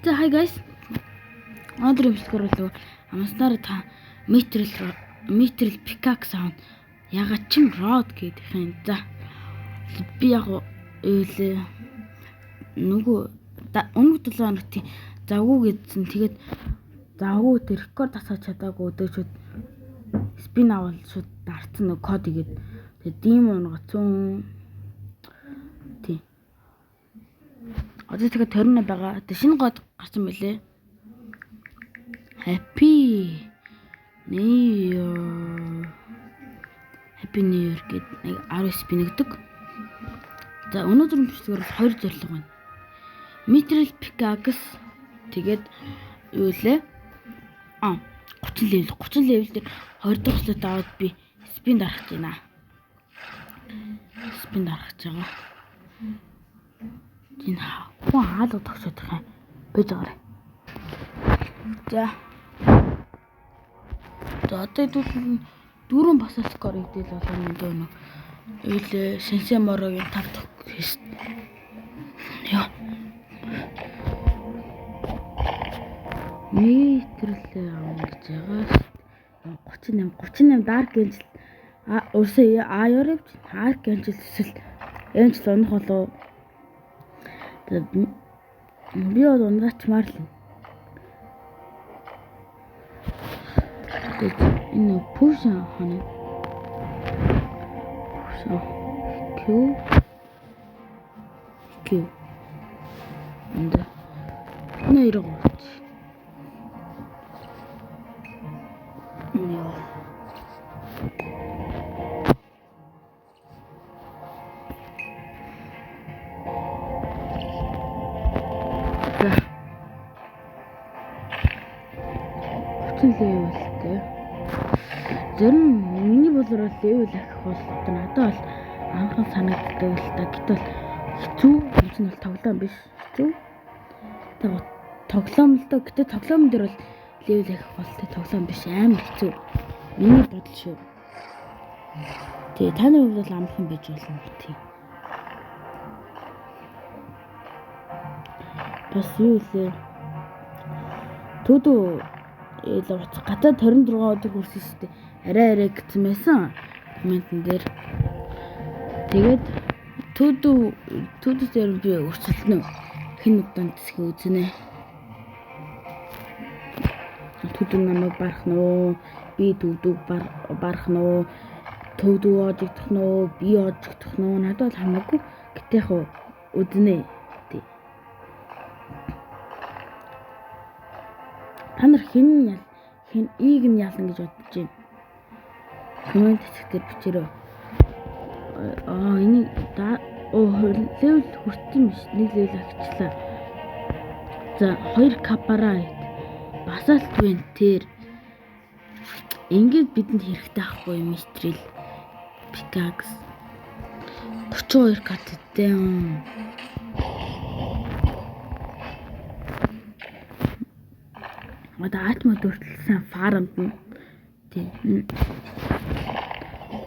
За hi guys. Өнөөдрийн бичлэгээр бол амснаар та метрэл пикакс аав. Ягаад ч род гэдэг юм. За би яг нөгөө өмнөх 7 хоногт завгүй гэдсэн. Тэгээд завгүй тэр рекорд асууж чадаагүй өдөөчүүд спин авал шууд дарцсан нөгөө код игээд тэгээд дим унгацсан. Тий. Одоо тэгээд 20 байгаа. Тэг шинэ код гарсан байлээ. Happy New Year гэдэг 10 спин гэдэг. За өнөөдрийн бичлэгээр 2 зорилго байна. Метрэл пикакс тэгээд юу лээ? 30 левел дээр 2 дахь слот аваад би спин дарах гэж байна. Спин дарах гэж байгаа. Энэ хүн хаалга тогшоод байгаа юм. Бэж байгаарай. За одоо дөрөв басаа скор идэл болгоно дөө. Ээл сенсеморогийн 5 дахь. Яа. Метрлээ авах гэж байгаа. 38 дарк энжил өөрсөө аяарав дарк энжил эсвэл энжил унах болов. Би бол унгачмаар л. Энэ push хана. Q. And нэр гоч. Яа. Левелтэй. Зарим миний болоор левел ахих бол надад бол анхан санагддаг л та. Гэтэл хэцүү юм чинь бол тоглоом биш. Хэцүү. Тэгээд тоглоом л доо. Гэтэ тоглоом дээр бол левел ахих бол тоглоом биш. Амар хэцүү. Миний бодол шүү. Тэгээ та нар бол амархан байж болно тийм. Бас юу лээ. Төдөө гадаа 26 өдөр хүрсэн шүү дээ. Арай гэсэн байсан. Комментэн дээр. Тэгээд төдөө дээр би өрсөлдөнө. Хэн удаан тэсхий үзнэ. Төдөө намайг барах нөө. Би төдөө барах нөө. Төдөө оожигдох нөө. Би оожигдох нөө. Надад бол хамаагүй. Гэтэ яг үзнэ. Та нар хэн ийг нь ялна гэж бодож байна. Коммент хэсгээр бичээрэй. Энийг левел хүрсэн биш. Нэг левел агчлаа. За 2 капара басалт вентээр ингээд бидэнд хэрэгтэй ахгүй метрэл пикакс 32 каттэй. Одоо атмод өртөлсөн фармд нь тийм.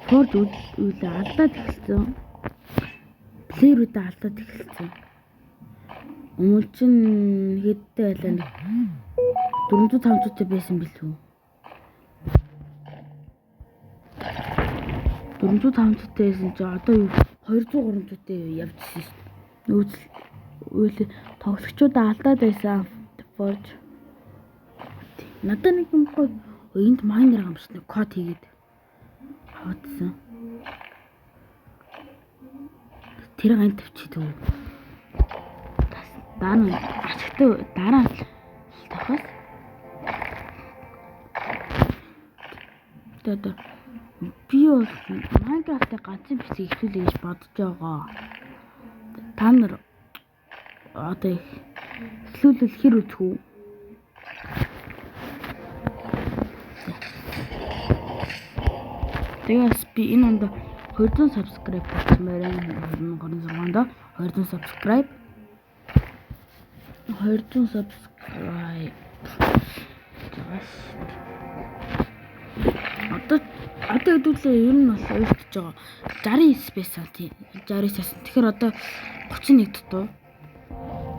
Форд үлээ алдаад эхэлсэн. Плеерүүдээ алдаад эхэлсэн. Өмнө чинь хэдтэй байлаа. 400-500-тэй байсан билүү? 400-500-тэй байсан чи одоо юу 200-300-тэй явчихсан шүү дээ. Үлээ тоглогчдаа алдаад байсан. Форд надад нэг юм гоё энд майнер амсны код хийгээд хавцсан. Тэр гань тавьчих дөө. Дараа тавхас. Тэгээд би бол Minecraft-ыг ганцхан бичиг ихлүүлээ гэж бодож байгаа. Та нар одоо ихлүүлэл хэр үзэх үү? Тэгээс би энэ онд 200 subscribe болсон байна. 2026-нд 200 subscribe. Одоо хэдүүлээ ер нь бол уйлтж байгаа. 69 байсан тийм. 69 байсан. Тэгэхээр одоо 31 дутуу.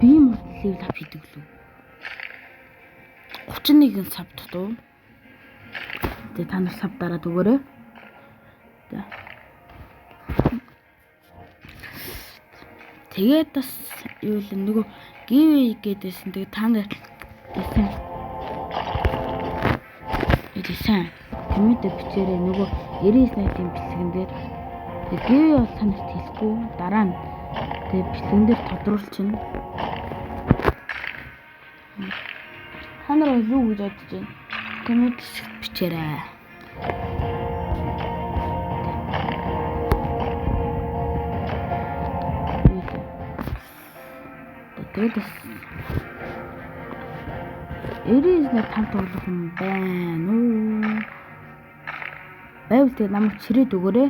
би мөртлийг лав хийдэг лүү. 31 сав дутуу. Тэгээ та нар сав дараад өгөөрэй. Тэгээд бас юу л нөгөө giveaway гэдээсэн. Тэгээ та нар дэсэн коммент бичээрэй нөгөө 99 найдын бэлтгэн дээр. Тэгээ giveaway бол танарт хэлэхгүй дараа нь тэгээ бэлтгэн дээр тодруулчихна. Та нар юу гэж бодож байна? Коммент бичээрэй. Тэгээд эрээс тань тоглох юм байна уу? Байвал тэгээд намайг чирээд өгөөрэй.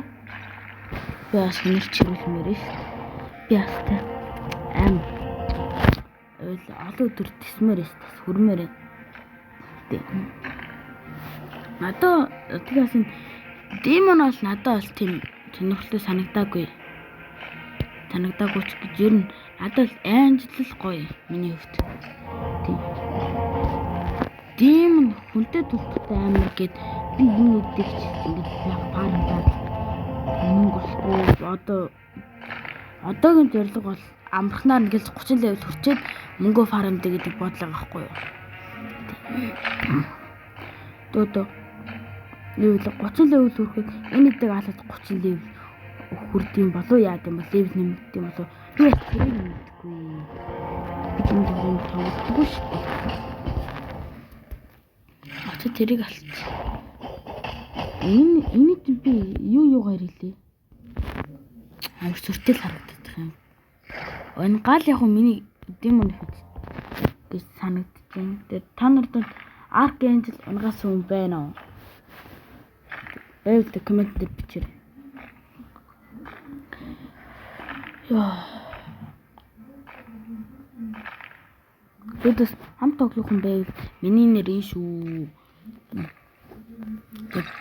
Би бас нэр чирүүлмээр ш. Би бас аим олон өдөр тисмээр ш. Хүрмээр. Надад тэгээс энэ демон бол надад бол тийм сонирхолтой санагдаагүй. Санагдаагүй ч гэж ер нь надад айнжлал гоё миний хувьд. Тийм. Демон хүнтэй тулхтай амар гээд би энэ үдэгч ингэж яг парандаа мөнгө олохгүй одоогийн зорилго бол амрахнаар ингээл 30 левел хүрчээд мөнгө фармд гэдэг бодлого байхгүй юу. Дөө юу л 30 левел хүрэхэд энэ дэг алаад 30 левел хүрдэм болов яа гэм бол левел нэмэгдэм болов би тэрийг мэдгүй. Би энэ тоглохгүй шүү дээ. Очоо тэрийг алт. Энэ би юугаар хэлээ. Амар сүртэл харагдах юм. Энэ гал яг миний демон хэд гэж санагдчихээн. Тэгээ та нарт Archangel унгаас юм байна уу? Эвд коммент дээр бичээрэй. Яа. Тэдэс хамт тоглох юм байв. Миний нэр энэ шүү.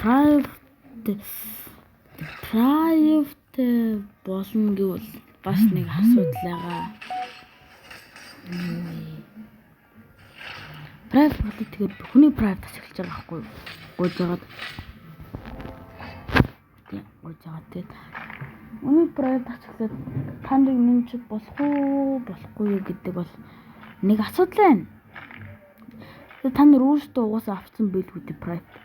Private болно гэвэл бас нэг асуудал байгаа. Private болоод тэгээд хүний private ашиглаж байгаа байхгүй юу? Гойж байгаа. Тийм, гойж байгаа. Тэгээд хүний private ашиглаад танд нэмч болох уу, болохгүй юу гэдэг бол нэг асуудал байна. Тэгээд та нар өөрсдөө угаасаа авсан байлгүй дээ private.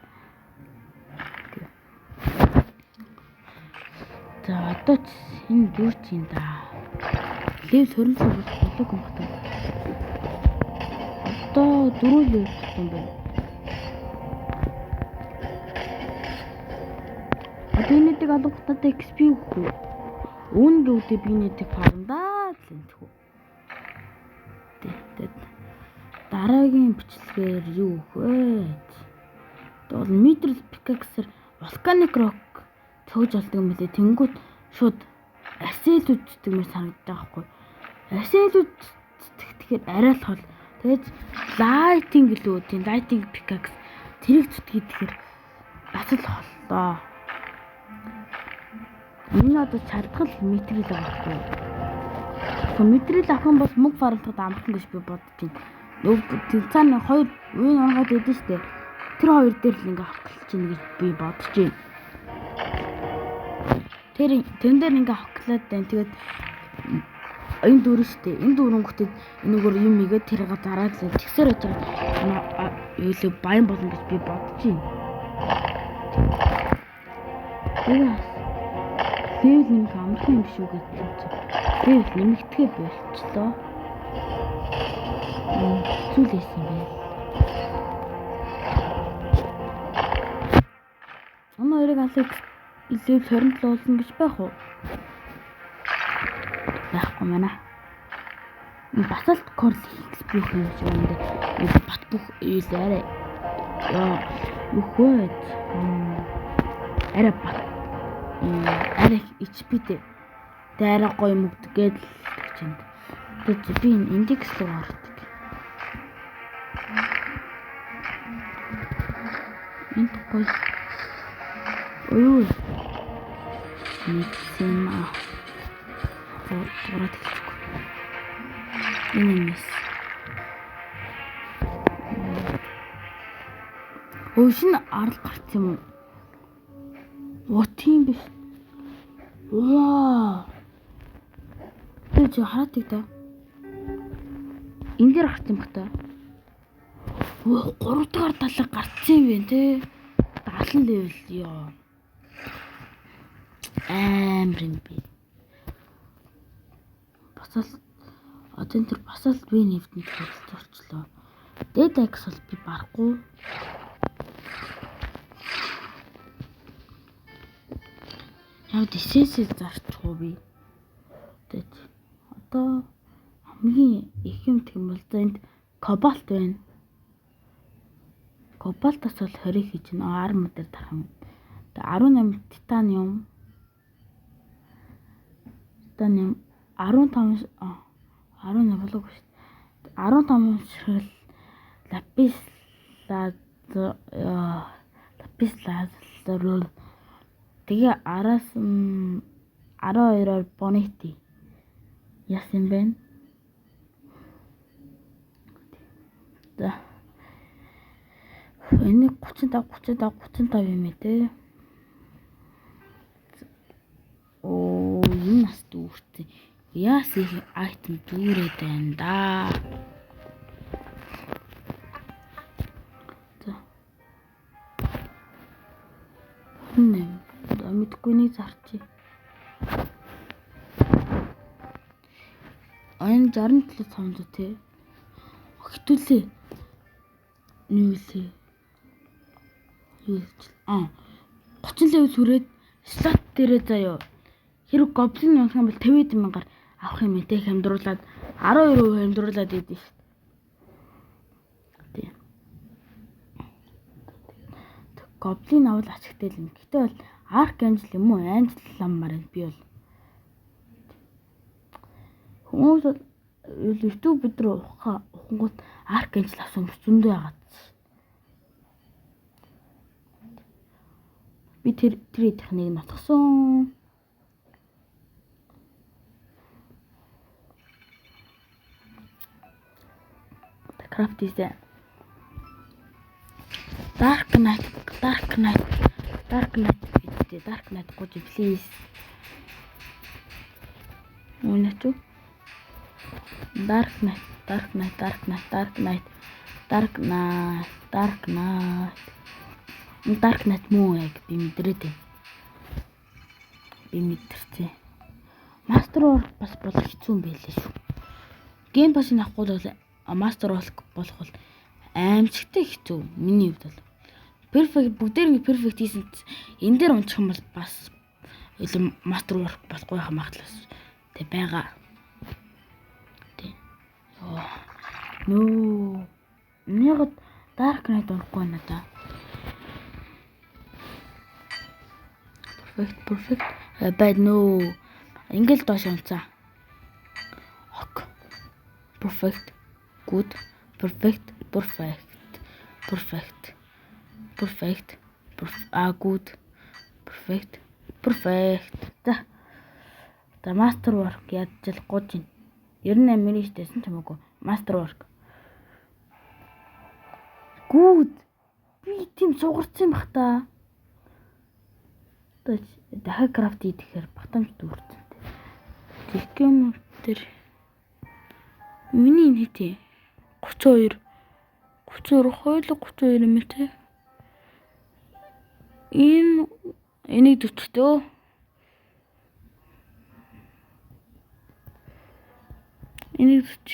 За одоо энэ юу ч юм да. Левел 27 болов юм байна. Одоо 4 левел юм байна. Одоо энэдэг алга баттай XP өгөхгүй. Үүнгээ үдээ би нэдэг фармдаа л энэ тхүү. Тэгээд дараагийн бичлэгээр юу өгөх вэ? Одоо Mithril pickaxe-ээр volcanic rock цогж олдог юм билээ. Тэнгүүт шууд арселүүд гэдэг мэр санагдаж байгаа хгүй. Арселүүд тэгэхээр арай л хол. Тэгээд lighting гэлөө тийм lighting pickaxe тэрийг зүтгэхэд тэгэхээр бас л холлоо. Энэ одоо чардгал Mithril байгаа хгүй. Mithril авах юм бол мөнгө фармтад амархан гэж би бодож байна. Нөгөө цаана хоёр үеийн онгод өгдөн штэ. Тэр хоёр дээр л ингээ авах гэж чинь гэж би бодож байна. Тэн дээр ингээ авахлаад байна. Тэгээд энэ дөрөв штэ. Энэ дөрөнгөтэй энэгээр юм игээд тэрийг зараад л тэгсээр очиж юу л баян болно гэж би бодож байна. Тэгээд левел нэмэх амархан юм шүү гэж чинь. Левел нэмэгдэхээ болчихлоо. Зүйл хийсэн бэ. Оноо эрэг алыг левел 27 болно гэж байх уу? Байхгүй мана. Басалт корл XP юм шиг юм даа. Бат бүх ийлээрээ. Яа, үхвэт. Арай бат. Арай HP-тэй. Арай гоё мөгдөгээд л гэж юм. Тэгээд би энэ индекс руу ордог. Энд гоё. Ой. Нийцэм аа. Зураад хэлчихгүй. Enemies. Өшин арал гарч юм уу? Оо тийм биш. Ваа. Тэ чи хараадаг та. Энд дээр гарч юм бах та. Оо 3 дахь талаа гарцсан юм бэ те. 70 level ёо. Амар юм би. Басал одоо тэр басал би нэвтэн төлөлт орчлоо. Dead Axe бол би барахгүй. Яа дэсээс зарчихгүй би. Тэгэд одоо хамгийн их юм тийм бол за энд кобальт байна. Кобальтаас бол 20 хийж нэ арм дээр тархан. Тэгээ 18 титаниум. Титаниум 15 18 болов уу шүү дээ. 15 ширхэл лапис лазер тэгээ араас 12-оор бонити яасан бэ? За энэ 35 юм ээ те. Оо энэ нас дүүртэй. Яас их айтем дүүрээд байна да. За. Мэдгүй нэг зарчий. Энэ 67 цамд те. Хитүүлээ. Нүүлээ. 30 левел хүрээд слот дээрээ заяа. Хэрэг гоблин унах юм бол 50,000-аар авах юм те хямдруулаад 12% хямдруулаад идэв шүү. Тийм. Гоблин авал ачигтай юм. Гэтэ бол арканжел юм уу? Анжел ламмаар би бол. Хүмүүс бол YouTube дээр ухангууд арканжел авсан зөндөө яагаад. Би тэр техникийг нотгосон. Craft is there. Dark Knight, could you please? Unatu? Dark Knight. Dark Knight муу яг би мэдрээд. Би мэдэрчээ. Master War бас болох хэцүү юм байлээ шүү. Game Pass-ыг авахгүй бол Master War болох бол аимшигтай хэцүү. Миний хувьд бол. Perfect бүгдээрээ perfect хийсэн. Энэ дээр унчих юм бол бас илүү Master War болохгүй хаа магадлал. Тэ байгаа. Тэ. Йоо. Нөө. Нэг Dark Knight орохгүй надаа. Perfect. Bad no. Ингээл доош унцаа. Ок. Perfect. Good. Perfect. Good. Perfect. За Master Work яаж залахгүй чинь. 98 минут дэсэн ч хамаагүй. Master Work. Good. Би тийм сугарсан бах та. Дахиад крафт хийхээр батамж дүүрсэн. Тэгэм тэр миний хэдий 32 хойло 32 юм те. Энийг дүтгтөө. Энийг дүт.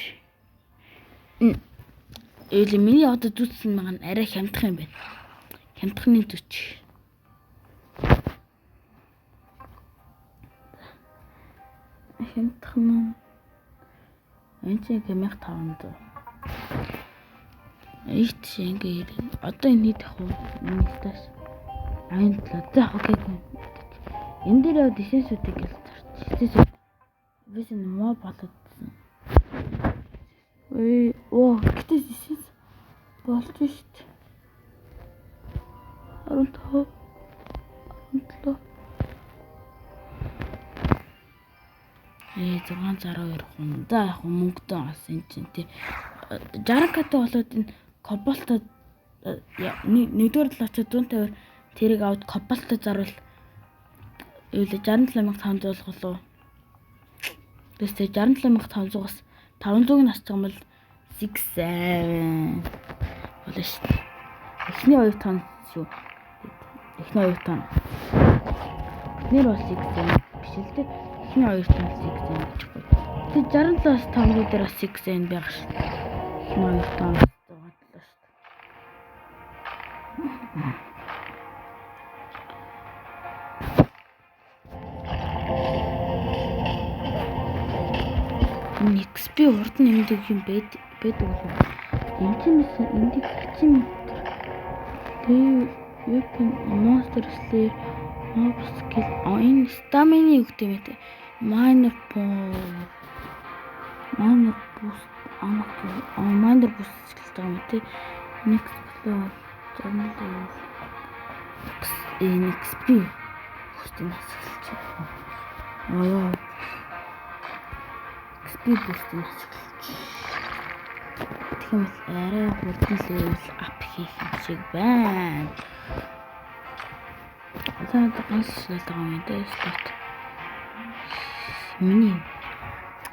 Миний одоо дүтсэн байгаа нь арай хямдах юм байна. Хямдхны дүч. Хямдхан. Энд чинь 1500. Ит шингээ одоо энэ дэх уу? Нэгтээс. Айн талаа. За окей. Энэ дээр яа дисэсүүдийг л зарч. Дисэсүүд. Биш энэ моо болоодсэн. Оо, гэтээ дисэс болж шít. 15. 662 хүн. За яг мөнгөтэй бас энэ чинь тий 60 кт болоод энэ кобальтод нэгдүгээр л очоод 150-аар тэрийг аваад кобальтод зарвал юу лээ 67500 болов уу? Тэстэй 67500-аас 500-ыг нь асчих юм бол 67 болно шүү дээ. Эхний 2 тонн шүү. Эхний 2 тонн. Эхнэр бол 6 биш л дээ. Эхний 2 тонн 6 гэхгүй. Тэг 67-аас 500 дээр бас 6 байх шүү. Эхний 2 тонн 100 боллоо шүү. XP урд нэмдэг юм байдаг болов. Энтэнэс индикчим weapon monster slayer mob skill энэ stamina юу гэдэг юм бэ? Minor boost minor boost skill юм тий. Next floor journal XP бусдын асуулч. XP бусдын асуулч. Тэгэхээр арай хурдан level up хийх юм шиг байна. Одоо ганц шалгал байгаа юм дээ стат. Миний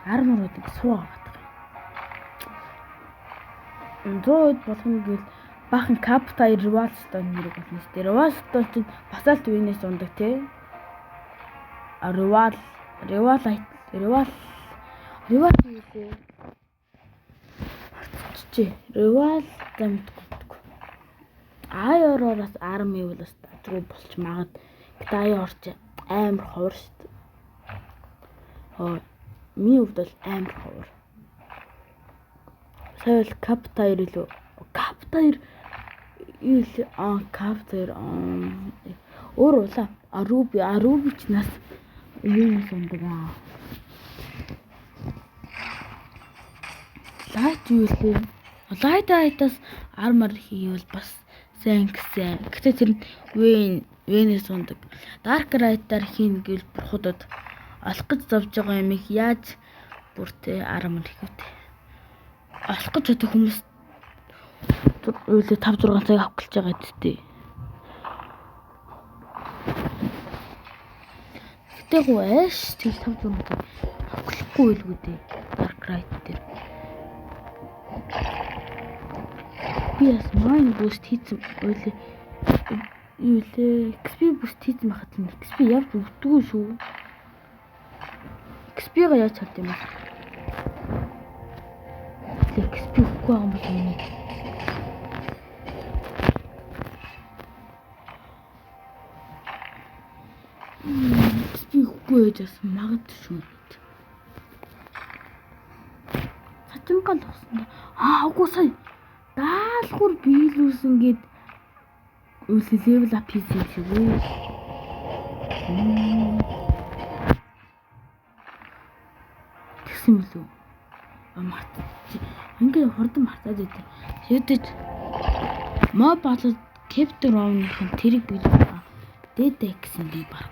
арморуудыг суугаад байгаа. 100 болгоно гэвэл бахан каптай револстон нэрэг болно шүү дээ. Револстон чинь басалт винээс ундаг тий. Револ юусээ Револ замтгүйг. Аяороос арми бол бас дажгүй болч магад. Гэтэ аяорч амар ховор шүү дээ. Миний хувьд бол амар ховор. Сайл каптайр илүү. Каптайр юу л каптайр өөр улаа. Аруби ч нас юунаас ундаг аа. Лайт юу лээ? Лайтаас армор хийвэл бас сайн гэсэн. Гэтэ тэр венээс ундаг. Дарк райтаар хийн гэвэл бурхудад олох гэж зовж байгаа юм их яаж бүртээ армор хийвэ. Олох гэж бодох хүмүүс үйлээ 5-6 цаг авах гэж байгаа гэдэгтэй. Гэтэ гоош тэг 5-6 цаг авахгүй байлгүй дээ. Dark Ride дээр. Би бас mine boost хийсэн үйлээ юу лээ XP boost хийсэн байхад нь XP явж өгдөггүй шүү. XP-га яаж чад юм бэ? XP өгөхгүй юм бол юм. XP өгөхгүй яжс магад шүү. Сачимгал болсон. Үгүй сая даалхур биелүүлсэн гээд үлээ level up хийсэн шиг үү. Тэгсэн мөлөө. Ингээд хурдан мартаад идэв. Шийдэж моб болоод capture on-ын тэрийг биелүүлээ. Дэдэ гэсэн би баг.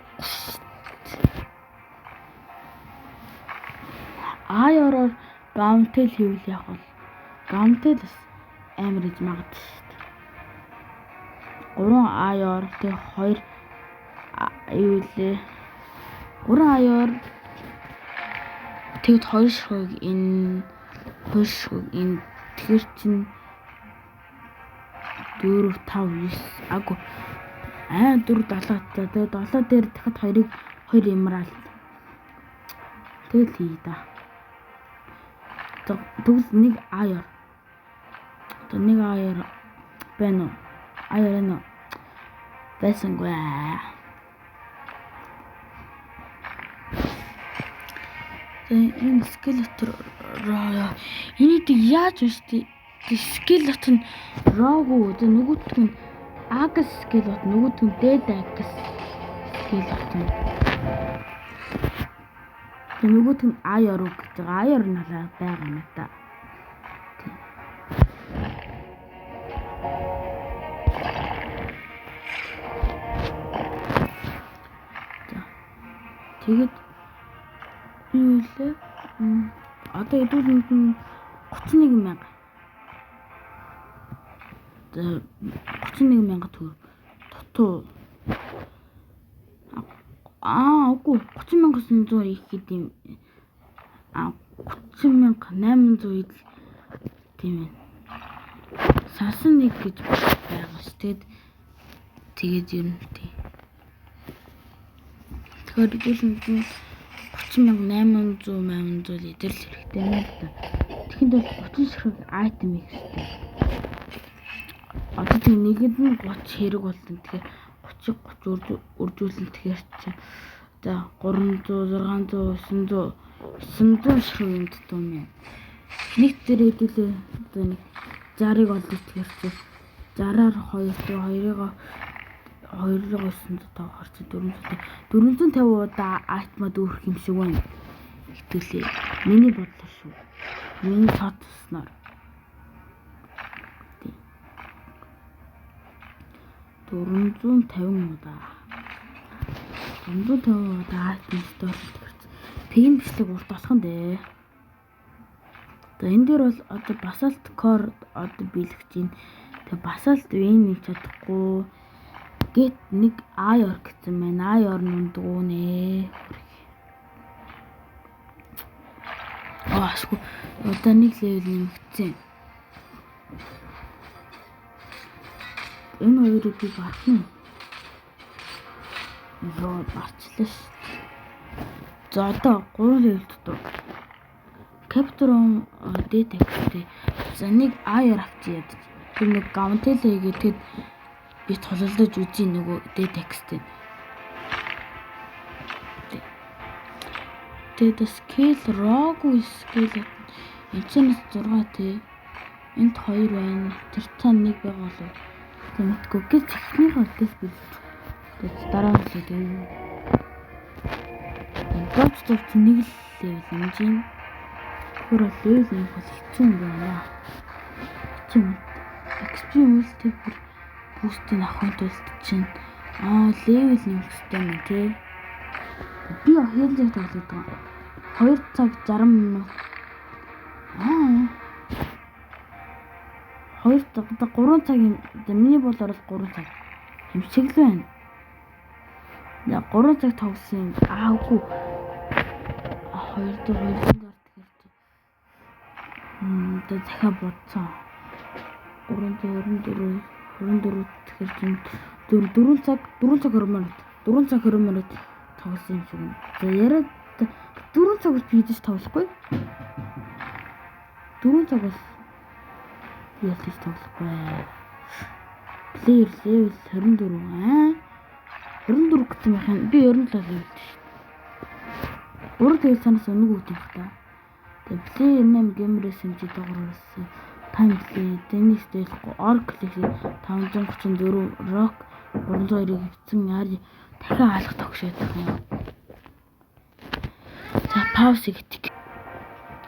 Аяороор гаунтэл хийвэл яг бол гаунтэл амар иж магад шүү дээ. 3 аяор тэг 2 юу лээ 3 аяор тэгэд 2 шхог энэ тэгэхээр чин 4 5 9 агуу 4 7 тэгээд 7 дээр дахиад 2-ыг 2 имраал тэгэл хий да. Тэгвэл нэг аяор нэг аяор байна уу? Аяор нь байсангүй. Энэ скелетор роо энийг яаж үстэй скелет нь роогүй тэ нөгөөтг нь агс скелет нөгөөтг нь дед агс скелет нь нөгөөтг нь аяор үг гэж байгаа. Аяор нь байгаа юм да. Тэгээд юу лээ? Одоо хэдүүлэнд нь 31,000. За 31,000 төгрөг. Дотоо. Үгүй 30,900 их гэдэм. 30,800 идэл тийм ээ. Сасан нэг гэж байгаа ш. Тэгээд ер нь тий. Тэгэхээр хэдүүлэнд нь 30,800 идэл хэрэгтэй юм л да. Тэгэхэд бол 30 ширхэг айтем их хэрэгтэй. Одоо тэг нэгэнд нь 30 хэрэг болсон. Тэгэхээр 30 үржүүлэн тэгэхээр чи за 300, 600, 900 ширхэг юм дутуу юм. Нэг дээр хэдүүлээ одоо нэг 60-ыг олж тэгэхээр чи 60-аар 2-2-ыг 905 гарч 450 удаа айтмад өөрөх юм шиг байна. Хэдүүлээ. Миний бодлоор шүү. Миний цаад туснаар. 450 удаа. 450 удаа айтмад өөрөх гэж. Пин бичлэг урт болох нь дээ. За энэ дээр бол одоо басалт core одоо биелэх чинь. Тэгээ басалт вин хийж чадахгүй. Гэт нэг IOR гэсэн байна. IOR нүндгүү нэ. Асгүй. Одоо нэг левел нэмэгдсэн. Энэ хоёрыг би барахна. Йоо барчлаа ш. За одоо 3 левел дутуу. Capture detect. За нэг IOR авчиад. Тэр нэг Gauntel гэдэг би тулалдаж үзье нөгөө detect-тэй. Тэгээд scale rogue scale энэ 6 тий. Энд 2 байна. Тэр цаана 1 байгаа болов. Тэмэтгүй гэж техник болтос би. Тэгээд дараа нь л гэдэг. Дооч нэг л левел хэмжин. Тэр левел нэг хэцүү юм байна. Хэцүү. XP үлтэй бүр бустыг авахын тулд чинь левел нэмэхтэй юм тий. Би хээлж тоглоод байгаа. 2 цаг 60 минут. 2 цаг 3 цагийн миний болоор л 3 цаг. Юм шиг л байна. Я 3 цаг тоглосон. Үгүй. 2 дахиад тэгээд захаа бодсон. 324 тэгэхээр чинь 4 цаг 20 минут. 4 цаг 20 минут тоглосон юм шиг. За яриад 4 цаг би идэж тоглохгүй. 4 цаг бол ялтаж тоглохгүй. Player level 24. 24 гэсэн юм хань. Би 27 level шүү. Өөр тэгэл санаас өнөг өгдөг юм та. Тэгээ player name gamer-с хэмжиж доогоорсон. Time play, Dennis Dale, Orc 534, Rock 302-ыг хэвцэн яар дахин хаалга тогшоод байгаа юм. За пауз гэдэг.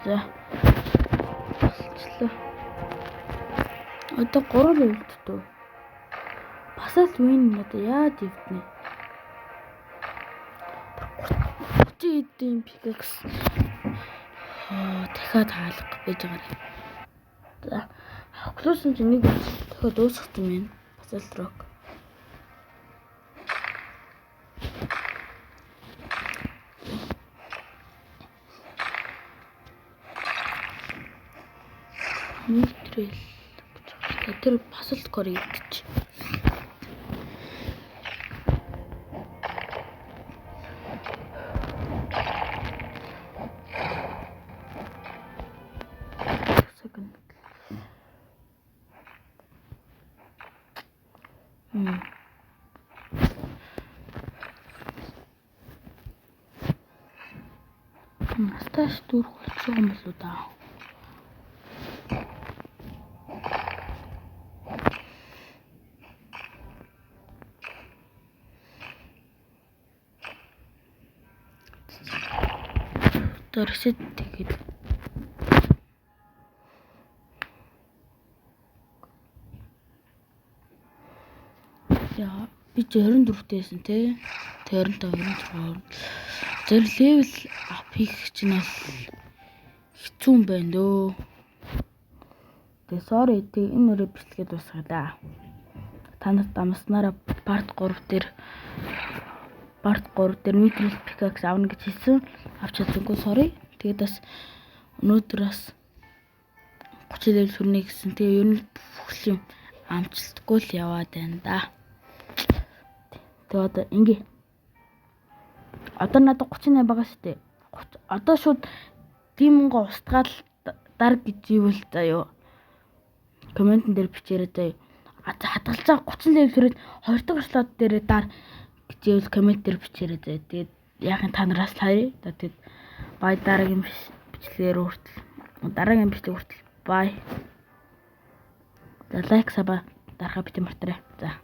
За. Болчлоо. Одоо 3 level дутуу. Басалт win одоо яаж ивднэ? 30 эдийн pickaxe дахиад хаалга байж байгаа. За. Хохлоосон чинь нэг дахиад дуусгасан юм. Басалт рок. Митрэл. Тэр басалт корыг идчих. Насташ дүүрх болчихсон юм болоо да. Дөрсөд тэгээд яа би 24-тэйсэн те 25 26 зэр левел ап хийх чинь бол хэцүү юм байна дөө. Тэгээ sorry тэг энэ өрөө бичлэгээ дуусгая. Танад дамснараа part 3 дээр Mithril Pickaxe авна гэж хэлсэн. Авч чадсангүй sorry. Тэгээд бас өнөөдөр бас 30 level хүрнэ гэсэн. Тэгээ ер нь бүх юм амжилтгүй л яваад байна да. Тэгээ одоо ингээ. Одоо надад 38 байгаа шүү дээ. Одоо шууд Demon-го устгаал дарг гэж ивэл заяа. Комментэн дээр бичээрэй заяа. Хадгалж байгаа 30 level хүрээд 2 дахь слот дээр дар гэж ивэл коммент дээр бичээрэй заяа. Тэгээд яахын та нараас хайр. Тэгээд бай дараагийн бичлэгээр хүртэл. Дараагийн бичлэг хүртэл бай. За лайк саба дарахаа бити мартаарай. За